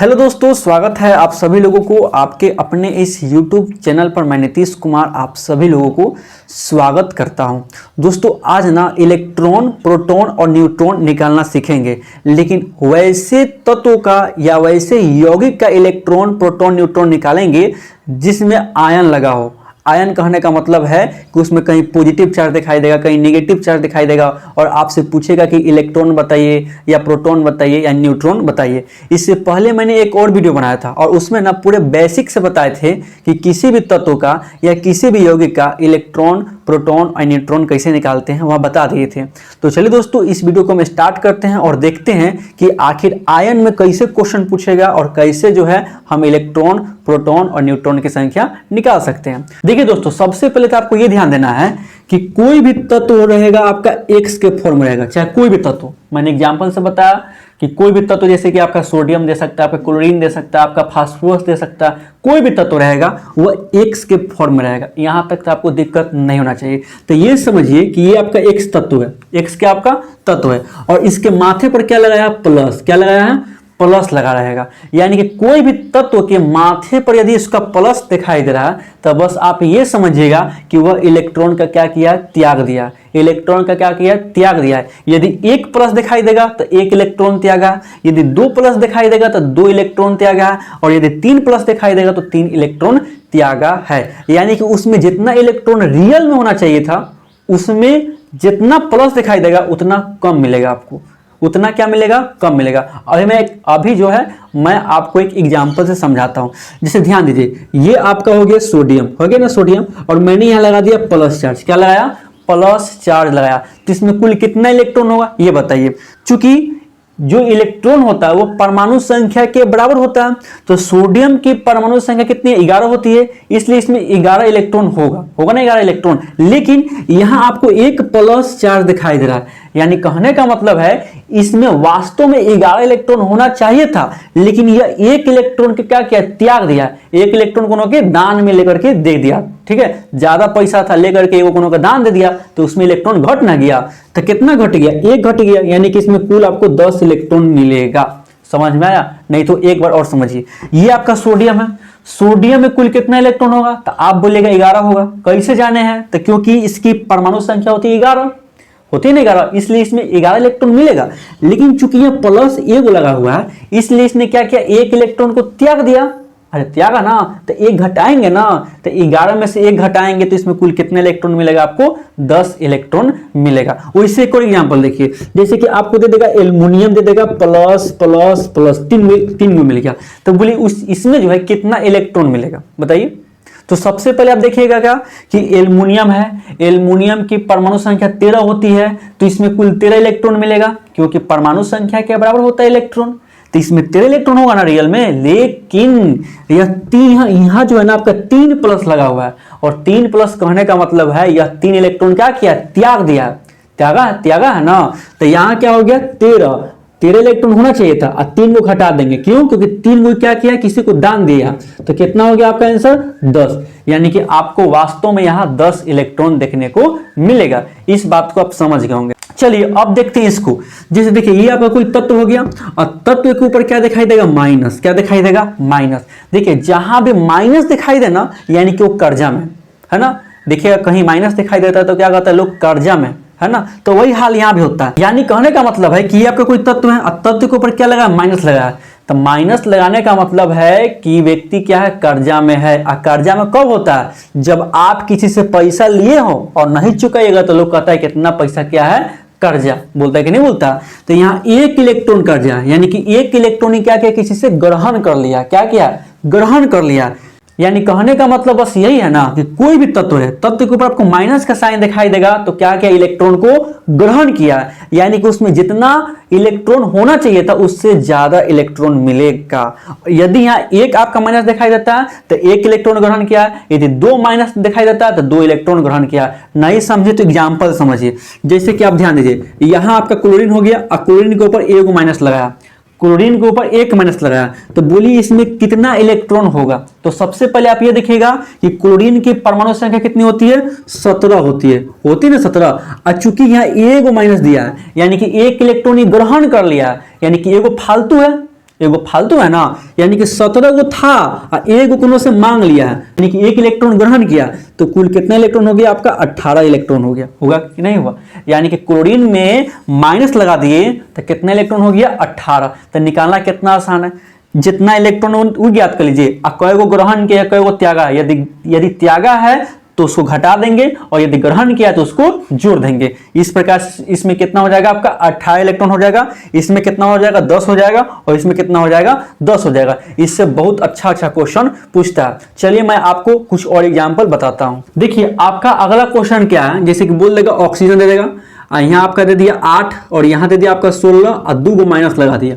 Hello दोस्तों, स्वागत है आप सभी लोगों को आपके अपने इस YouTube चैनल पर। मैं नीतीश कुमार आप सभी लोगों को स्वागत करता हूं। दोस्तों आज ना इलेक्ट्रॉन, प्रोटॉन और न्यूट्रॉन निकालना सीखेंगे, लेकिन वैसे तत्वों का या वैसे यौगिक का इलेक्ट्रॉन, प्रोटॉन, न्यूट्रॉन निकालेंगे जिसमें आयन लगा हो। आयन कहने का मतलब है कि उसमें कहीं पॉजिटिव चार्ज दिखाई देगा, कहीं नेगेटिव चार्ज दिखाई देगा और आपसे पूछेगा कि इलेक्ट्रॉन बताइए या प्रोटॉन बताइए या न्यूट्रॉन बताइए। इससे पहले मैंने एक और वीडियो बनाया था और उसमें ना पूरे बेसिक से बताए थे कि किसी भी तत्व का या किसी भी यौगिक का इलेक्ट्रॉन, प्रोटॉन और न्यूट्रॉन कैसे निकालते हैं वह बता दिए थे। तो चलिए दोस्तों, इस वीडियो को हम स्टार्ट करते हैं और देखते हैं कि आखिर आयन में कैसे क्वेश्चन पूछेगा और कैसे जो है हम इलेक्ट्रॉन, प्रोटॉन और न्यूट्रॉन की संख्या निकाल सकते हैं। देखिए दोस्तों, सबसे पहले तो आपको यह ध्यान देना है कि कोई भी तत्व रहेगा आपका एक्स के फॉर्म में रहेगा, चाहे कोई भी तत्व। मैंने एग्जांपल से बताया कि कोई भी तत्व जैसे कि आपका सोडियम दे सकता है, आपका क्लोरीन दे सकता है, आपका फास्फोरस दे सकता है, कोई भी तत्व रहेगा वह एक्स के फॉर्म में रहेगा। यहां तक तो आपको दिक्कत नहीं होना चाहिए। तो ये समझिए कि ये आपका एक्स तत्व है, एक्स क्या आपका तत्व है और इसके माथे पर क्या लगाया, प्लस। क्या लगाया है, प्लस लगा रहेगा। यानी कि कोई भी तत्व के माथे पर यदि इसका प्लस दिखाई दे रहा है तो बस आप ये समझिएगा कि वह इलेक्ट्रॉन का क्या किया, त्याग दिया। इलेक्ट्रॉन का क्या किया, त्याग दिया है। यदि एक प्लस दिखाई देगा तो एक इलेक्ट्रॉन त्यागा, यदि दो प्लस दिखाई देगा तो दो इलेक्ट्रॉन त्यागा है और यदि तीन प्लस दिखाई देगा तो तीन इलेक्ट्रॉन त्यागा है। यानी कि उसमें जितना इलेक्ट्रॉन रियल में होना चाहिए था उसमें जितना प्लस दिखाई देगा उतना कम मिलेगा आपको। उतना क्या मिलेगा, कम मिलेगा। अभी जो है मैं आपको एक एग्जांपल से समझाता हूं। जैसे ध्यान दीजिए, ये आपका हो गया सोडियम, हो गया ना सोडियम, और मैंने यहां लगा दिया प्लस चार्ज। क्या लगाया, प्लस चार्ज लगाया। तो इसमें कुल कितना इलेक्ट्रॉन होगा ये बताइए। चूंकि जो इलेक्ट्रॉन होता है वो परमाणु संख्या के बराबर होता है, तो सोडियम की परमाणु संख्या कितनी है, 11 होती है, इसलिए इसमें 11 इलेक्ट्रॉन होगा ना, 11 इलेक्ट्रॉन। लेकिन यहां आपको एक प्लस चार्ज दिखाई दे रहा है। यानी कहने का मतलब है इसमें वास्तव में 11 इलेक्ट्रॉन होना चाहिए था, लेकिन यह एक इलेक्ट्रॉन के क्या किया, त्याग दिया। एक इलेक्ट्रॉन कोनो के दान में लेकर के दे दिया। ठीक है, ज्यादा पैसा था लेकर के वो कोनो का दान दे दिया तो उसमें इलेक्ट्रॉन घट ना गया। तो कितना घट गया, एक घट गया। यानी कि इसमें कुल आपको 10 इलेक्ट्रॉन मिलेगा। समझ में आया? नहीं तो एक बार और समझिए, ये आपका सोडियम है। सोडियम में कुल कितना इलेक्ट्रॉन होगा, तो आप बोलेगा 11 होगा। कैसे जाने हैं, तो क्योंकि इसकी परमाणु संख्या होती है 11, होती है ना 11, इसलिए इसमें 11 इलेक्ट्रॉन मिलेगा। लेकिन चूंकि यह प्लस एक लगा हुआ है इसलिए इसने क्या किया, एक इलेक्ट्रॉन को त्याग दिया। अरे त्यागा ना, तो एक घटाएंगे ना, तो 11 में से एक घटाएंगे तो इसमें कुल कितने इलेक्ट्रॉन मिलेगा, आपको 10 इलेक्ट्रॉन मिलेगा। वैसे एक और एग्जांपल देखिए, जैसे कि आपको दे देगा एल्युमिनियम, दे देगा प्लस प्लस प्लस, तीन मिल गया। तो बोलिए इसमें जो है कितना इलेक्ट्रॉन मिलेगा बताइए। तो सबसे पहले आप देखिएगा क्या कि एल्युमिनियम है, एल्युमिनियम की परमाणु संख्या 13 होती है, तो इसमें कुल 13 इलेक्ट्रॉन मिलेगा, क्योंकि परमाणु संख्या के बराबर होता है इलेक्ट्रॉन। तो इसमें 13 इलेक्ट्रॉन होगा ना रियल में। लेकिन यहां जो है ना आपका 3 प्लस लगा हुआ है, और 3 प्लस कहने का मतलब है यह 3 इलेक्ट्रॉन क्या किया, त्याग दिया। त्यागा है ना। तो यहां क्या हो गया, 13 इलेक्ट्रॉन होना चाहिए था और 3 को घटा देंगे। क्यों, क्योंकि 3 को क्या किया, किसी को दान दिया। तो कितना हो गया आपका आंसर, 10। यानी कि आपको वास्तव में यहां 10 इलेक्ट्रॉन देखने को मिलेगा। इस बात को आप समझ गए होंगे। चलिए अब देखते हैं इसको। जैसे देखिए, ये आपका कोई तत्व हो गया और तत्व के ऊपर क्या दिखाई देगा, माइनस। क्या दिखाई देगा, माइनस। देखिए जहां भी माइनस दिखाई देना यानी कि वो कर्जा में है ना। देखिए कहीं माइनस दिखाई देता है तो क्या कहता है लोग, कर्जा में है ना। तो वही हाल यहां भी होता है। यानी कहने का मतलब है कि ये आपका कोई तत्व है और तत्व के ऊपर क्या लगा, माइनस लगा है। तो माइनस लगाने का मतलब है कि व्यक्ति क्या है, कर्जा में है। और कर्जा में कब होता है, जब आप किसी से पैसा लिए हो और नहीं चुकाइएगा तो लोग कहता है कितना पैसा क्या है, कर्जा। बोलता है कि नहीं बोलता। तो यहाँ एक इलेक्ट्रॉन कर्जा है, यानी कि एक इलेक्ट्रॉन क्या किया, किसी से ग्रहण कर लिया। क्या किया, ग्रहण कर लिया। यानी कहने का मतलब बस यही है ना कि कोई भी तत्व है, तत्व के ऊपर आपको माइनस का साइन दिखाई देगा तो क्या किया, इलेक्ट्रॉन को ग्रहण किया। यानी कि उसमें जितना इलेक्ट्रॉन होना चाहिए था उससे ज्यादा इलेक्ट्रॉन मिलेगा। यदि यहाँ एक आपका माइनस दिखाई देता है तो एक इलेक्ट्रॉन ग्रहण किया, यदि 2 माइनस दिखाई देता है तो 2 इलेक्ट्रॉन ग्रहण किया। नहीं समझे तो एग्जाम्पल समझिए। जैसे कि आप ध्यान दीजिए, यहां आपका क्लोरीन हो गया और क्लोरीन के ऊपर एक माइनस लगाया, क्लोरीन के ऊपर एक माइनस लगाया, तो बोलिए इसमें कितना इलेक्ट्रॉन होगा। तो सबसे पहले आप ये देखिएगा कि क्लोरीन की परमाणु संख्या कितनी होती है, 17 होती है ना 17। और चूंकि यहाँ एक माइनस दिया है यानी कि एक इलेक्ट्रॉन ग्रहण कर लिया, यानी कि एगो फालतू है, एगो फालतू है ना, यानी कि 17 गो था और एगो कोनो से मांग लिया है, यानी कि एक इलेक्ट्रॉन ग्रहण किया, तो कुल कितना इलेक्ट्रॉन हो गया आपका 18 इलेक्ट्रॉन हो गया, होगा कि नहीं हुआ। यानी कि क्लोरीन में माइनस लगा दिए तो कितना इलेक्ट्रॉन हो गया 18। तो निकालना कितना आसान है, जितना इलेक्ट्रॉन वो ज्ञात कर लीजिए, कई गो ग्रहण किया कई गो त्यागा, यदि त्यागा है तो उसको घटा देंगे और यदि ग्रहण किया तो उसको जोड़ देंगे। इस प्रकार इसमें कितना हो जाएगा आपका 18 इलेक्ट्रॉन हो जाएगा, इसमें कितना हो जाएगा 10 हो जाएगा और इसमें कितना हो जाएगा 10 हो जाएगा। इससे बहुत अच्छा क्वेश्चन पूछता है। चलिए मैं आपको कुछ और एग्जांपल बताता हूं। देखिए आपका अगला क्वेश्चन क्या है, जैसे कि बोल देगा ऑक्सीजन दे देगा, यहाँ आपका दे दिया 8 और यहाँ दे दिया आपका 16 और 2 को माइनस लगा दिया।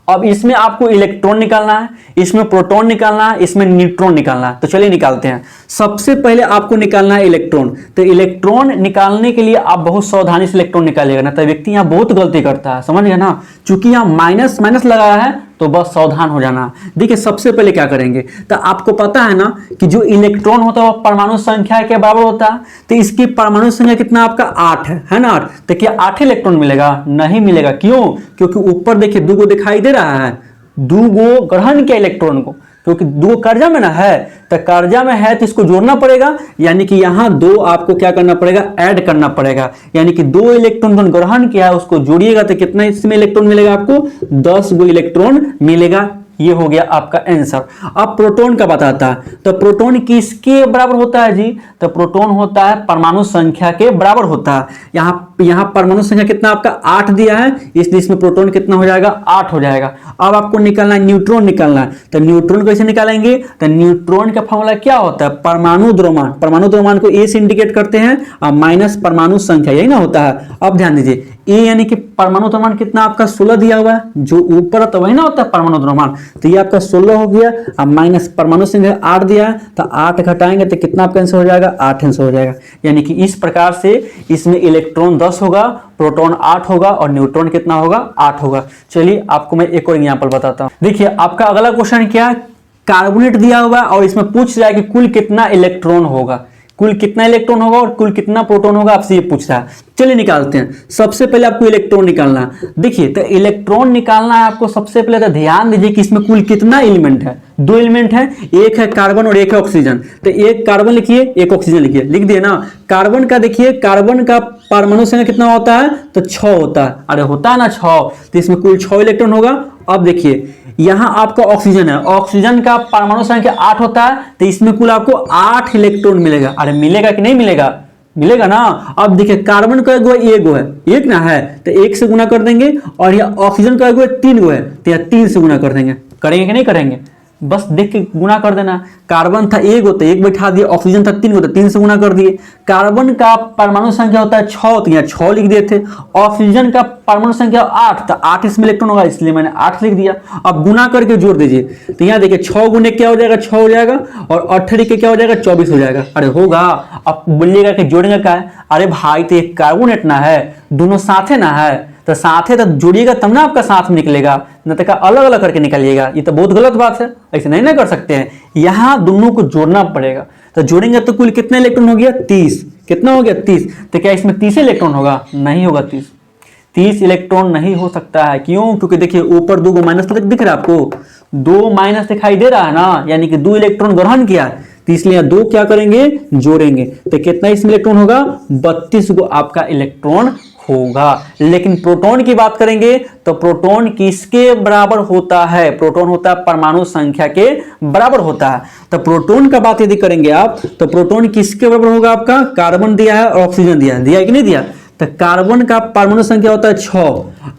अब इसमें आपको इलेक्ट्रॉन निकालना है, इसमें प्रोटॉन निकालना है, इसमें न्यूट्रॉन निकालना है। तो चलिए निकालते हैं। सबसे पहले आपको निकालना है इलेक्ट्रॉन। तो इलेक्ट्रॉन निकालने के लिए आप बहुत सावधानी से इलेक्ट्रॉन निकालिएगा, ना तो व्यक्ति यहाँ बहुत गलती करता है, समझ गए ना। चूंकि यहाँ माइनस माइनस लगाया है तो बस सावधान हो जाना। देखिए सबसे पहले क्या करेंगे, तो आपको पता है ना कि जो इलेक्ट्रॉन होता है वो परमाणु संख्या के बराबर होता है। तो इसकी परमाणु संख्या कितना आपका 8 है ना 8। तो क्या 8 इलेक्ट्रॉन मिलेगा? नहीं मिलेगा। क्यों? क्योंकि ऊपर देखिए 2 को दिखाई दे रहा है, 2 को ग्रहण किया इलेक्ट्रॉन को, क्योंकि 2 कर्जा में ना है, तो कर्जा में है तो इसको जोड़ना पड़ेगा, यानी कि यहाँ 2 आपको क्या करना पड़ेगा, ऐड करना पड़ेगा। यानी कि 2 इलेक्ट्रॉन जो ग्रहण किया है उसको जोड़िएगा तो कितना इसमें इलेक्ट्रॉन मिलेगा आपको, 10 गो इलेक्ट्रॉन मिलेगा। ये हो गया आपका आंसर। अब प्रोटॉन का बताता है, तो प्रोटॉन किसके बराबर होता है जी? तो प्रोटॉन होता है परमाणु संख्या के बराबर होता है। यहाँ परमाणु संख्या कितना आपका 8 दिया है, इसलिए इसमें प्रोटॉन कितना हो जाएगा 8 हो जाएगा। अब आपको निकालना है न्यूट्रॉन निकालना है। तो न्यूट्रॉन कैसे निकालेंगे? तो न्यूट्रॉन का फॉर्मूला क्या होता है, परमाणु द्रव्यमान। परमाणु द्रव्यमान को ए से इंडिकेट करते हैं और माइनस परमाणु संख्या, यही ना होता है। अब ध्यान दीजिए ए यानी कि परमाणु द्रव्यमान कितना आपका 16 दिया हुआ है, जो ऊपर तो वही ना होता है परमाणु द्रव्यमान। तो ये आपका 16 हो गया, अब माइनस परमाणु संख्या 8 दिया है, तो 8 घटाएंगे तो कितना आपका आंसर हो जाएगा 8 आंसर हो जाएगा। यानी कि इस प्रकार से इसमें इलेक्ट्रॉन 10 होगा, प्रोटॉन 8 होगा और न्यूट्रॉन कितना होगा 8 होगा। चलिए आपको मैं एक और एग्जांपल बताता हूँ। देखिए आपका अगला क्वेश्चन क्या है, कार्बोनेट दिया हुआ है और इसमें पूछ रहा है कि कुल कितना इलेक्ट्रॉन होगा, कुल कितना इलेक्ट्रॉन होगा और कुल कितना प्रोटॉन होगा, आपसे ये पूछ रहा है। चलिए निकालते हैं। सबसे पहले आपको इलेक्ट्रॉन निकालना है। देखिए तो इलेक्ट्रॉन निकालना है आपको, सबसे पहले तो ध्यान दीजिए कि इसमें कुल कितना एलिमेंट है, 2 एलिमेंट है, एक है कार्बन और एक है ऑक्सीजन। तो एक कार्बन लिखिए, एक ऑक्सीजन लिखिए, लिख दिए ना। कार्बन का देखिए, कार्बन का परमाणु संख्या कितना होता है, तो 6 होता है। अरे होता है ना 6, तो इसमें कुल 6 इलेक्ट्रॉन होगा। अब देखिए यहां आपका ऑक्सीजन है, ऑक्सीजन का परमाणु संख्या 8 होता है, तो इसमें कुल आपको 8 इलेक्ट्रॉन मिलेगा। अरे मिलेगा कि नहीं मिलेगा? मिलेगा ना। अब देखिए कार्बन का एगो है, एक ना है, तो 1 से गुना कर देंगे, और यह ऑक्सीजन का 3 गो है, तो यह 3 से गुना कर देंगे। करेंगे कि नहीं करेंगे? बस देख के गुना कर देना। कार्बन था 1 होता है, 1 बैठा दिए, ऑक्सीजन था 3 होता है, 3 से गुना कर दिए। कार्बन का परमाणु संख्या होता है 6, तो यहाँ 6 लिख दिए थे। ऑक्सीजन का परमाणु संख्या 8, तो 8 इसमें इलेक्ट्रॉन होगा, इसलिए मैंने 8 लिख दिया। अब गुना करके जोड़ दीजिए, तो यहाँ देखिए 6 गुने क्या हो जाएगा, 6 हो जाएगा, और 18 के क्या हो जाएगा, 24 हो जाएगा। अरे होगा। अब बोलिएगा कि जोड़ेंगे क्या है? अरे भाई तो एक कार्बोनेट ना है, दोनों साथे ना है, तो साथे तो जोड़िएगा तब ना आपका साथ में निकलेगा, न तो अलग अलग करके निकालिएगा। ये तो बहुत गलत बात है, ऐसे नहीं ना कर सकते हैं। यहाँ दोनों को जोड़ना पड़ेगा। तो जोड़ेंगे तो कुल कितना इलेक्ट्रॉन हो गया 30। कितना हो गया 30। तो क्या इसमें 30 इलेक्ट्रॉन होगा? नहीं होगा। 30 इलेक्ट्रॉन नहीं हो सकता है। क्यों? क्योंकि देखिए ऊपर 2 को माइनस दिख रहा है आपको, 2 माइनस दिखाई दे रहा है ना, यानी कि 2 इलेक्ट्रॉन ग्रहण किया, तो इसलिए 2 क्या करेंगे, जोड़ेंगे। तो कितना इसमें इलेक्ट्रॉन होगा, 32 को आपका इलेक्ट्रॉन होगा। लेकिन प्रोटॉन की बात करेंगे तो प्रोटॉन किसके बराबर होता है? प्रोटॉन होता है परमाणु संख्या के बराबर होता है। तो प्रोटॉन का बात यदि करेंगे आप, तो प्रोटॉन किसके बराबर होगा आपका? कार्बन दिया है और ऑक्सीजन दिया है, दिया है कि नहीं दिया? तो कार्बन का परमाणु संख्या होता है 6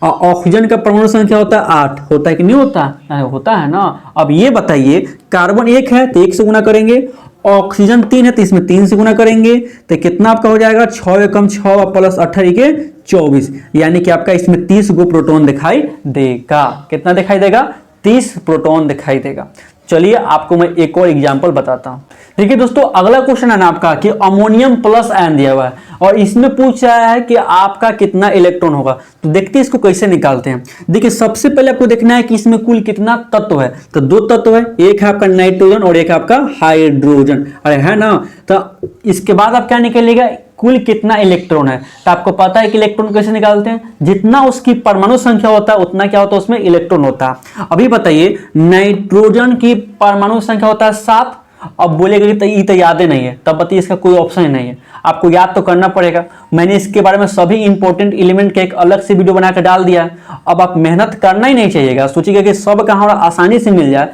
और ऑक्सीजन का परमाणु संख्या होता है 8। होता है कि नहीं होता? होता है ना। अब ये बताइए, कार्बन 1 है तो 1 से गुना करेंगे, ऑक्सीजन 3 है तो इसमें 3 से गुना करेंगे, तो कितना आपका हो जाएगा, 6 एकम 6 प्लस 18 के 24, यानी कि आपका इसमें 30 गो प्रोटॉन दिखाई देगा। कितना दिखाई देगा? 30 प्रोटॉन दिखाई देगा। चलिए आपको मैं एक और एग्जांपल बताता हूं। देखिए दोस्तों अगला क्वेश्चन है ना आपका कि अमोनियम प्लस आयन दिया हुआ है और इसमें पूछ रहा है कि आपका कितना इलेक्ट्रॉन होगा। तो देखते हैं इसको कैसे निकालते हैं। देखिए सबसे पहले आपको देखना है कि इसमें कुल कितना तत्व है। तो 2 तत्व है, एक है आपका नाइट्रोजन और एक है आपका हाइड्रोजन। अरे है ना। तो इसके बाद आप क्या निकलेगा, कुल कितना इलेक्ट्रॉन है। तो आपको पता है कि इलेक्ट्रॉन कैसे निकालते हैं, जितना उसकी परमाणु संख्या होता है उतना क्या होता है उसमें इलेक्ट्रॉन होता है। अभी बताइए नाइट्रोजन की परमाणु संख्या होता है 7। अब बोलेगा कि ये तो याद ही नहीं है, तब बताइए इसका कोई ऑप्शन ही नहीं है, आपको याद तो करना पड़ेगा। मैंने इसके बारे में सभी इंपॉर्टेंट एलिमेंट का एक अलग से वीडियो बनाकर डाल दिया है। अब आप मेहनत करना ही नहीं चाहिएगा, सोचिएगा कि सब कहाँ आसानी से मिल जाए,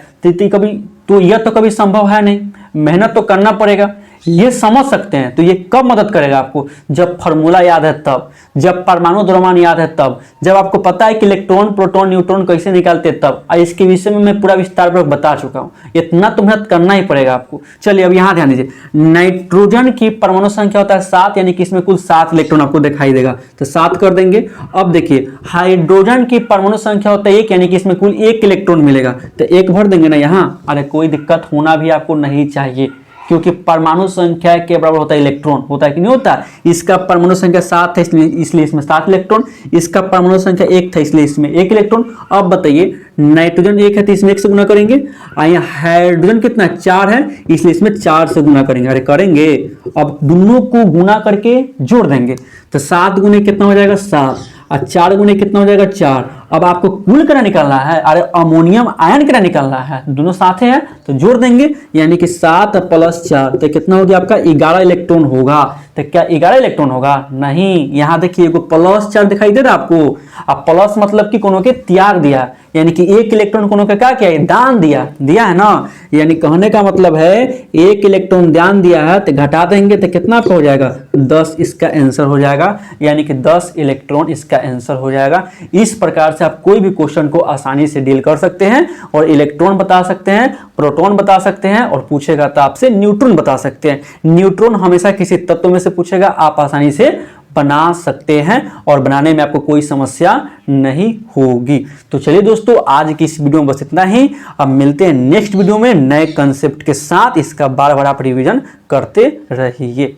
तो यह तो कभी संभव है नहीं, मेहनत तो करना पड़ेगा। ये समझ सकते हैं तो ये कब मदद करेगा आपको, जब फार्मूला याद है तब, जब परमाणु द्रव्यमान याद है तब, जब आपको पता है कि इलेक्ट्रॉन प्रोटॉन न्यूट्रॉन कैसे निकालते तब। इसके विषय में मैं पूरा विस्तारपूर्वक बता चुका हूँ, इतना तो मेहनत करना ही पड़ेगा आपको। चलिए अब यहाँ ध्यान दीजिए, नाइट्रोजन की परमाणु संख्या होता है 7, यानी कि इसमें कुल 7 इलेक्ट्रॉन आपको दिखाई देगा, तो 7 कर देंगे। अब देखिए हाइड्रोजन की परमाणु संख्या होता है 1, यानी कि इसमें कुल 1 इलेक्ट्रॉन मिलेगा, तो 1 भर देंगे ना यहाँ। अरे कोई दिक्कत होना भी आपको नहीं चाहिए, क्योंकि परमाणु संख्या के बराबर होता है इलेक्ट्रॉन, होता है कि नहीं होता। इसका परमाणु संख्या 7 है इसलिए इसमें 7 इलेक्ट्रॉन, इसका परमाणु संख्या 1 था इसलिए इसमें 1 इलेक्ट्रॉन। अब बताइए नाइट्रोजन 1 है तो इसमें 1 से गुना करेंगे, यहाँ हाइड्रोजन कितना 4 है इसलिए इसमें 4 से गुना करेंगे। अरे करेंगे, अब दोनों को गुना करके जोड़ देंगे, तो 7 गुने कितना हो जाएगा 7, और 4 गुने कितना हो जाएगा 4। अब आपको कुल कितना निकालना है, अरे अमोनियम आयन कितना निकालना है, दोनों साथ हैं तो जोड़ देंगे, यानी कि 7 + 4 तो कितना हो गया आपका 11 इलेक्ट्रॉन होगा। तो क्या 11 इलेक्ट्रॉन होगा, नहीं, यहाँ देखिए +4 दिखाई दे रहा है आपको। अब प्लस मतलब कि कोनो के त्याग दिया, यानी कि 1 इलेक्ट्रॉन कोनो का क्या किया है, दान दिया है ना। यानी कहने का मतलब है 1 इलेक्ट्रॉन दान दिया है तो घटा देंगे तो कितना आपका हो जाएगा 10, इसका आंसर हो जाएगा, यानी कि 10 इलेक्ट्रॉन इसका आंसर हो जाएगा। इस प्रकार से आप कोई भी क्वेश्चन को आसानी से डील कर सकते हैं, और इलेक्ट्रॉन बता सकते हैं, प्रोटॉन बता सकते हैं, और पूछेगा तो आपसे न्यूट्रॉन बता सकते हैं। न्यूट्रॉन हमेशा किसी तत्व में से पूछेगा, आप आसानी से बना सकते हैं और बनाने में आपको कोई समस्या नहीं होगी। तो चलिए दोस्तों, आज की इस वीडियो में बस इतना ही। अब मिलते हैं नेक्स्ट वीडियो में नए कंसेप्ट के साथ। इसका बार बार आप रिवीजन करते रहिए।